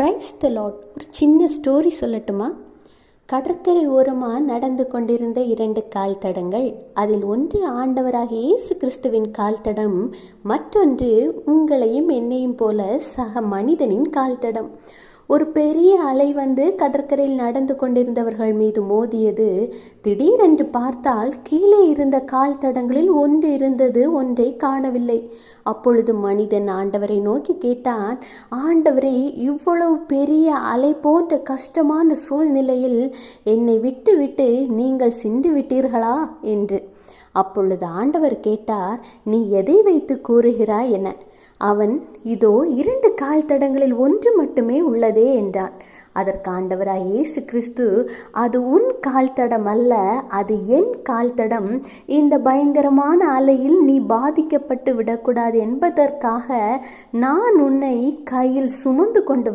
Praise the Lord. ஒரு சின்ன story சொல்லட்டுமா? கடற்கரை ஓரமாக நடந்து கொண்டிருந்த 2 கால் தடங்கள். அதில் ஒன்று ஆண்டவராக இயேசு கிறிஸ்துவின் கால் தடம், மற்றொன்று உங்களையும் என்னையும் போல சக மனிதனின் கால் தடம். ஒரு பெரிய அலை வந்து கடற்கரையில் நடந்து கொண்டிருந்தவர்கள் மீது மோதியது. திடீரென்று பார்த்தால் கீழே இருந்த கால் தடங்களில் ஒன்று இருந்தது, ஒன்றை காணவில்லை. அப்பொழுது மனிதன் ஆண்டவரை நோக்கி கேட்டான், ஆண்டவரே, இவ்வளவு பெரிய அலை போன்ற கஷ்டமான சூழ்நிலையில் என்னை விட்டு நீங்கள் சென்று விட்டீர்களா என்று. அப்பொழுது ஆண்டவர் கேட்டார், நீ எதை வைத்து கூறுகிறாய் என. அவன், இதோ 2 கால் தடங்களில் ஒன்று மட்டுமே உள்ளதே என்றான். அதற்கு ஆண்டவராய் இயேசு கிறிஸ்து, அது உன் கால் தடம் அல்ல, அது என் கால் தடம். இந்த பயங்கரமான அலையில் நீ பாதிக்கப்பட்டு விடக்கூடாது என்பதற்காக நான் உன்னை கையில் சுமந்து கொண்டு